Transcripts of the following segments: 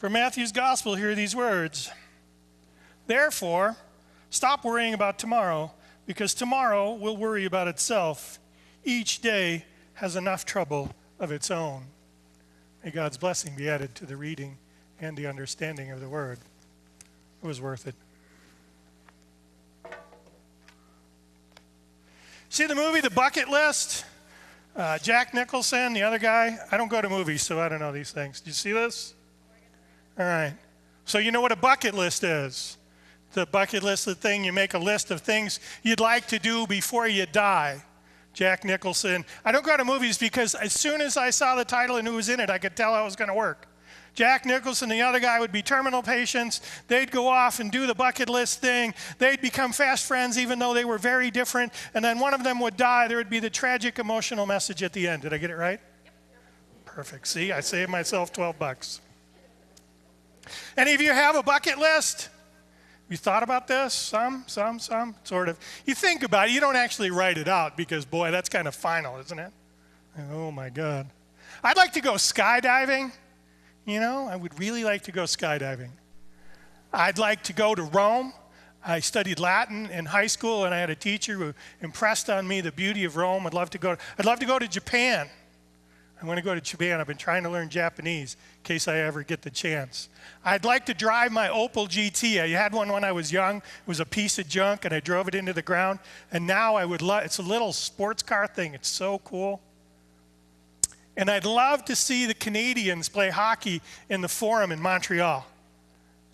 From Matthew's gospel, hear these words. Therefore, stop worrying about tomorrow, because tomorrow will worry about itself. Each day has enough trouble of its own. May God's blessing be added to the reading and the understanding of the word. It was worth it. See the movie, The Bucket List? Jack Nicholson, the other guy. I don't go to movies, so I don't know these things. Did you see this? All right. So you know what a bucket list is. The bucket list, the thing, you make a list of things you'd like to do before you die. Jack Nicholson. I don't go to movies because as soon as I saw the title and who was in it, I could tell how it was going to work. Jack Nicholson, the other guy, would be terminal patients. They'd go off and do the bucket list thing. They'd become fast friends even though they were very different. And then one of them would die. There would be the tragic emotional message at the end. Did I get it right? Yep. Perfect. See, I saved myself $12. Any of you have a bucket list? You thought about this? Some, sort of. You think about it. You don't actually write it out because, boy, that's kind of final, isn't it? Oh, my God. I'd like to go skydiving. You know, I would really like to go skydiving. I'd like to go to Rome. I studied Latin in high school, and I had a teacher who impressed on me the beauty of Rome. I'd love to go to Japan. I want to go to Japan. I've been trying to learn Japanese in case I ever get the chance. I'd like to drive my Opel GT. I had one when I was young. It was a piece of junk, and I drove it into the ground. And now I would love, it's a little sports car thing. It's so cool. And I'd love to see the Canadians play hockey in the Forum in Montreal.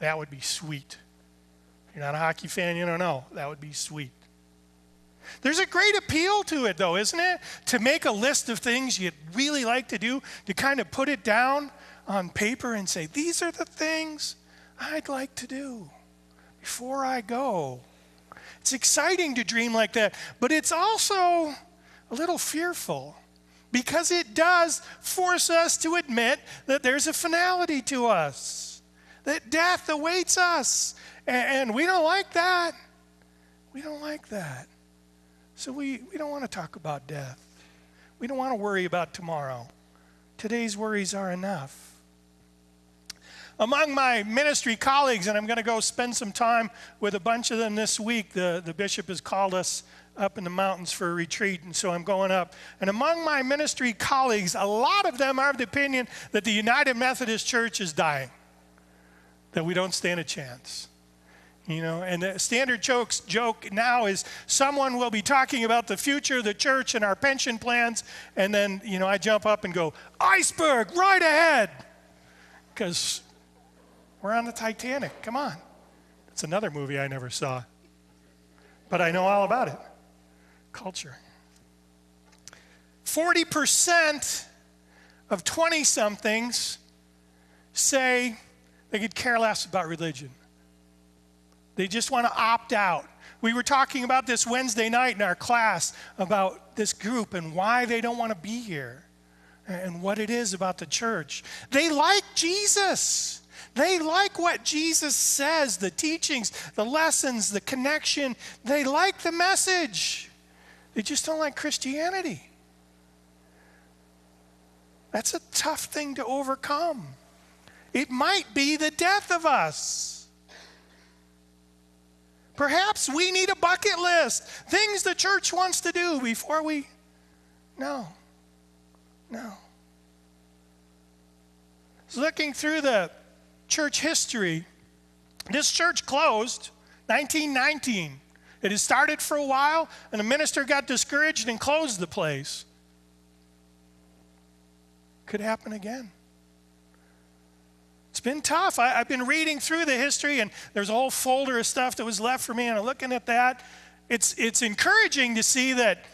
That would be sweet. If you're not a hockey fan, you don't know. That would be sweet. There's a great appeal to it, though, isn't it? To make a list of things you'd really like to do, to kind of put it down on paper and say, these are the things I'd like to do before I go. It's exciting to dream like that, but it's also a little fearful because it does force us to admit that there's a finality to us, that death awaits us, and we don't like that. We don't like that. So we don't want to talk about death. We don't want to worry about tomorrow. Today's worries are enough. Among my ministry colleagues, and I'm going to go spend some time with a bunch of them this week, the bishop has called us up in the mountains for a retreat, and so I'm going up. And among my ministry colleagues, a lot of them are of the opinion that the United Methodist Church is dying, that we don't stand a chance. You know, and the standard joke now is someone will be talking about the future of the church and our pension plans, and then, you know, I jump up and go, iceberg, right ahead, because we're on the Titanic. Come on. It's another movie I never saw, but I know all about it. Culture. 40% of 20-somethings say they could care less about religion. They just want to opt out. We were talking about this Wednesday night in our class about this group and why they don't want to be here and what it is about the church. They like Jesus. They like what Jesus says, the teachings, the lessons, the connection. They like the message. They just don't like Christianity. That's a tough thing to overcome. It might be the death of us. Perhaps we need a bucket list, things the church wants to do before we... No. So looking through the church history, this church closed 1919. It had started for a while, and the minister got discouraged and closed the place. Could happen again. It's been tough. I've been reading through the history, and there's a whole folder of stuff that was left for me, and I'm looking at that. It's encouraging to see that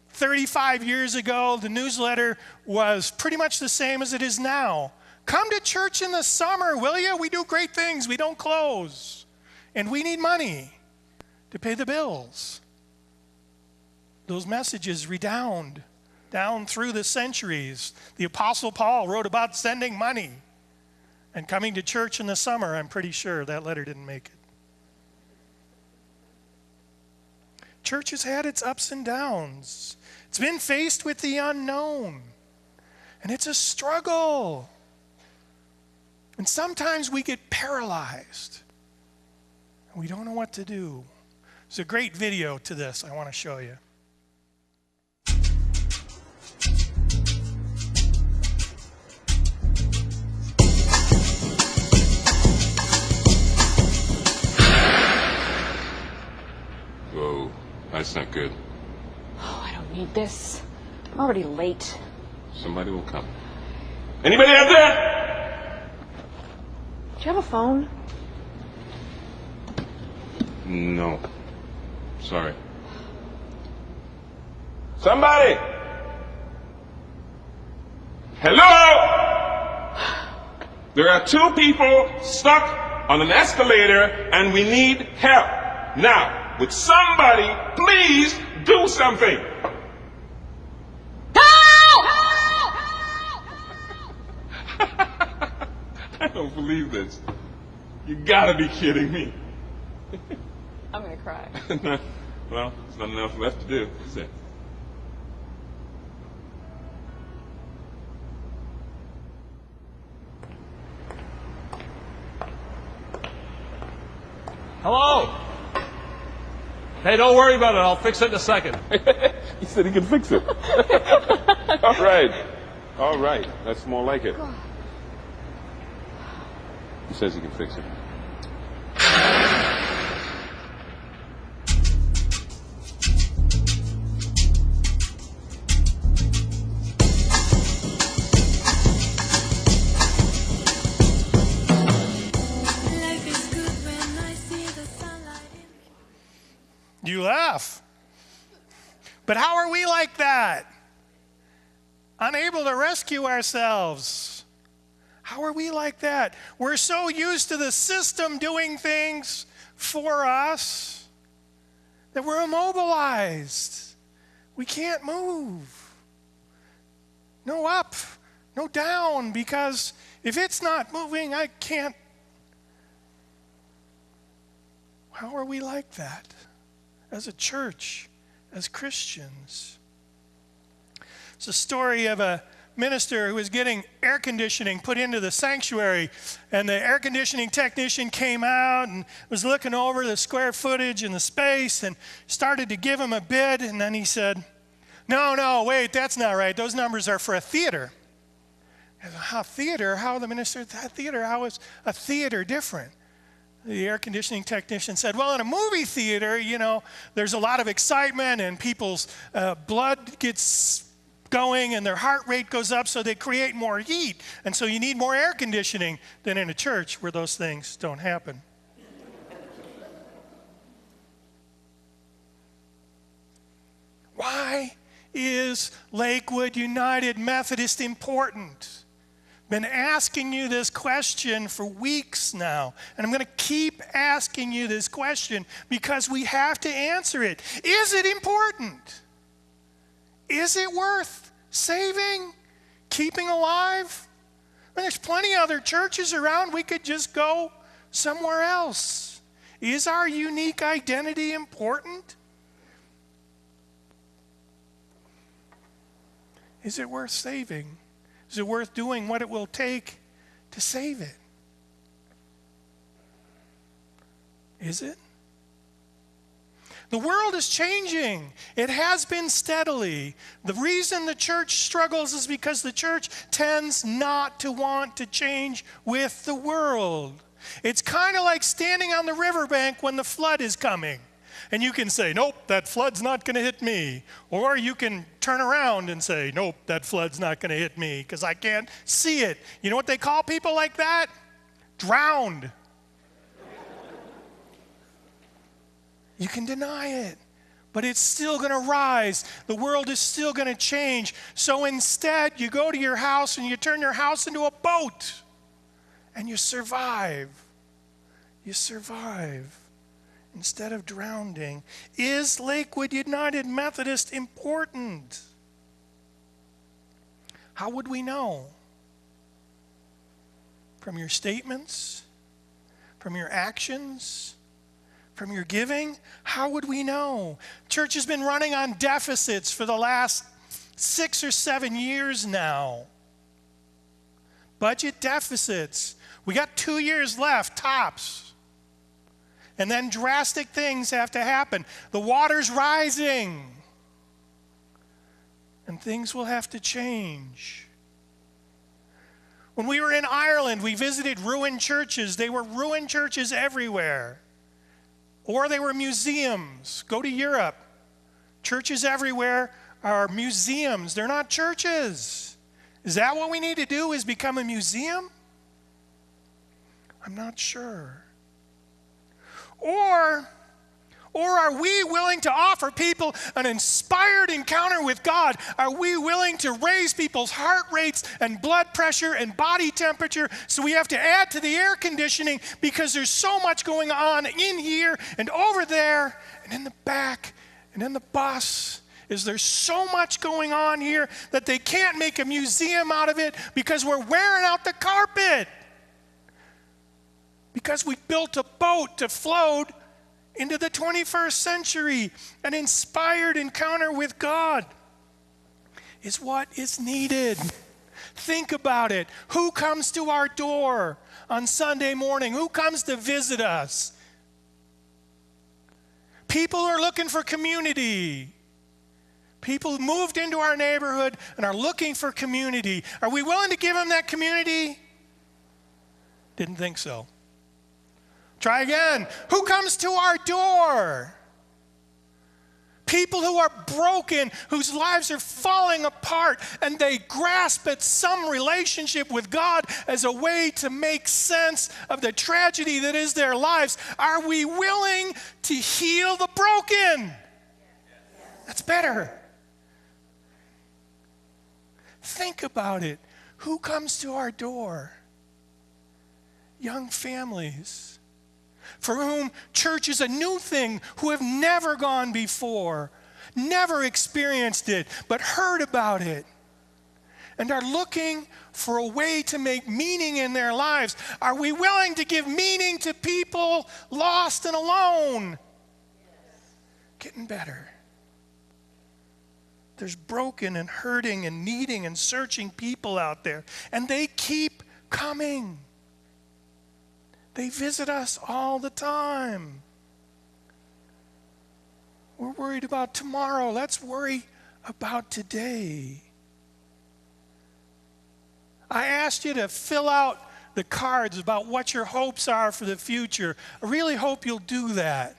35 years ago, the newsletter was pretty much the same as it is now. Come to church in the summer, will you? We do great things. We don't close. And we need money to pay the bills. Those messages redound down through the centuries. The Apostle Paul wrote about sending money and coming to church in the summer. I'm pretty sure that letter didn't make it. Church has had its ups and downs. It's been faced with the unknown. And it's a struggle. And sometimes we get paralyzed. And we don't know what to do. There's a great video to this I want to show you. Whoa, that's not good. Oh, I don't need this. I'm already late. Somebody will come. Anybody out there? Do you have a phone? No. Sorry. Somebody! Hello? There are 2 people stuck on an escalator and we need help. Now, would somebody please do something? I don't believe this. You gotta be kidding me. I'm gonna cry. Well, there's not enough left to do, is it? Hello? Hey, don't worry about it. I'll fix it in a second. He said he could fix it. All right. All right. That's more like it. He says he can fix it. You laugh. But how are we like that? Unable to rescue ourselves. How are we like that? We're so used to the system doing things for us that we're immobilized. We can't move. No up, no down, because if it's not moving, I can't. How are we like that? As a church, as Christians. It's a story of a minister who was getting air conditioning put into the sanctuary, and the air conditioning technician came out and was looking over the square footage and the space and started to give him a bid, and then he said, no, wait, that's not right. Those numbers are for a theater. How theater? How the minister, theater? How is a theater different? The air conditioning technician said, well, in a movie theater, there's a lot of excitement and people's blood gets going and their heart rate goes up, so they create more heat. And so you need more air conditioning than in a church where those things don't happen. Why is Lakewood United Methodist important? Been asking you this question for weeks now, and I'm going to keep asking you this question because we have to answer it. Is it important? Is it worth saving, keeping alive? There's plenty of other churches around. We could just go somewhere else. Is our unique identity important? Is it worth saving? Is it worth doing what it will take to save it? Is it? The world is changing. It has been steadily. The reason the church struggles is because the church tends not to want to change with the world. It's kind of like standing on the riverbank when the flood is coming. And you can say, nope, that flood's not going to hit me. Or you can turn around and say, nope, that flood's not going to hit me because I can't see it. You know what they call people like that? Drowned. You can deny it, but it's still going to rise. The world is still going to change. So instead, you go to your house and you turn your house into a boat and you survive. You survive. Instead of drowning. Is Lakewood United Methodist important? How would we know? From your statements? From your actions? From your giving? How would we know? Church has been running on deficits for the last 6 or 7 years now. budget deficits. We got 2 years left, tops. And then drastic things have to happen. The water's rising. And things will have to change. When we were in Ireland, we visited ruined churches. They were ruined churches everywhere. Or they were museums. Go to Europe. Churches everywhere are museums. They're not churches. Is that what we need to do, is become a museum? I'm not sure. Or are we willing to offer people an inspired encounter with God? Are we willing to raise people's heart rates and blood pressure and body temperature so we have to add to the air conditioning because there's so much going on in here and over there and in the back and in the bus? Is there so much going on here that they can't make a museum out of it because we're wearing out the carpet? Because we built a boat to float into the 21st century. An inspired encounter with God is what is needed. Think about it. Who comes to our door on Sunday morning? Who comes to visit us? People are looking for community. People moved into our neighborhood and are looking for community. Are we willing to give them that community? Didn't think so. Try again. Who comes to our door? People who are broken, whose lives are falling apart, and they grasp at some relationship with God as a way to make sense of the tragedy that is their lives. Are we willing to heal the broken? That's better. Think about it. Who comes to our door? Young families for whom church is a new thing, who have never gone before, never experienced it, but heard about it, and are looking for a way to make meaning in their lives. Are we willing to give meaning to people lost and alone? Getting better. There's broken and hurting and needing and searching people out there, and they keep coming. They visit us all the time. We're worried about tomorrow. Let's worry about today. I asked you to fill out the cards about what your hopes are for the future. I really hope you'll do that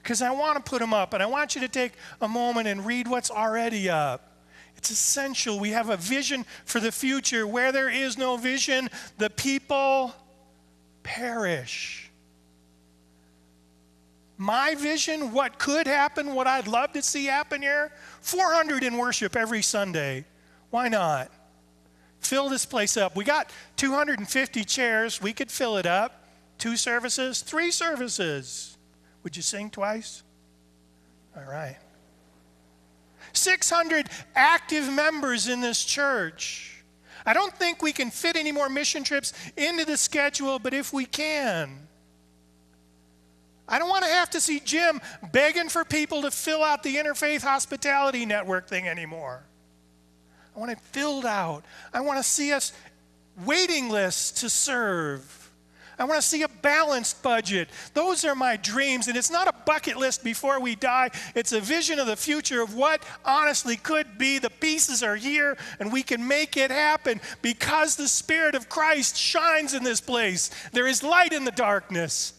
because I want to put them up, and I want you to take a moment and read what's already up. It's essential. We have a vision for the future. Where there is no vision, the people perish. My vision, what could happen, what I'd love to see happen here, 400 in worship every Sunday. Why not? Fill this place up. We got 250 chairs. We could fill it up. 2 services, 3 services. Would you sing twice? All right. 600 active members in this church. I don't think we can fit any more mission trips into the schedule, but if we can, I don't want to have to see Jim begging for people to fill out the Interfaith Hospitality Network thing anymore. I want it filled out. I want to see us waiting lists to serve. I want to see a balanced budget. Those are my dreams, and it's not a bucket list before we die. It's a vision of the future of what honestly could be. The pieces are here, and we can make it happen because the Spirit of Christ shines in this place. There is light in the darkness,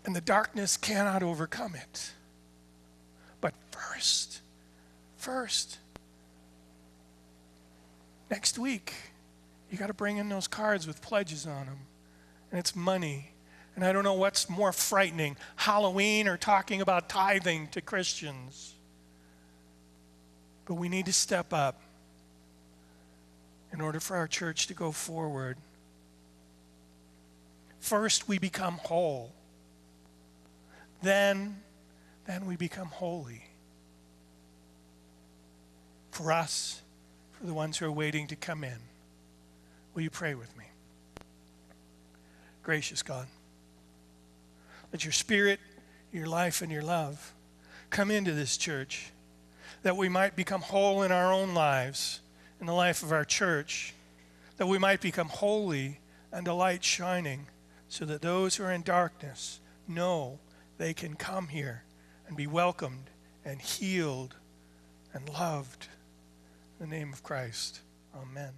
and the darkness cannot overcome it. But first, next week, you got to bring in those cards with pledges on them. And it's money. And I don't know what's more frightening, Halloween or talking about tithing to Christians. But we need to step up in order for our church to go forward. First, we become whole. Then we become holy. For us, for the ones who are waiting to come in. Will you pray with me? Gracious God, let your Spirit, your life, and your love come into this church that we might become whole in our own lives, in the life of our church, that we might become holy and a light shining, so that those who are in darkness know they can come here and be welcomed and healed and loved. In the name of Christ, amen.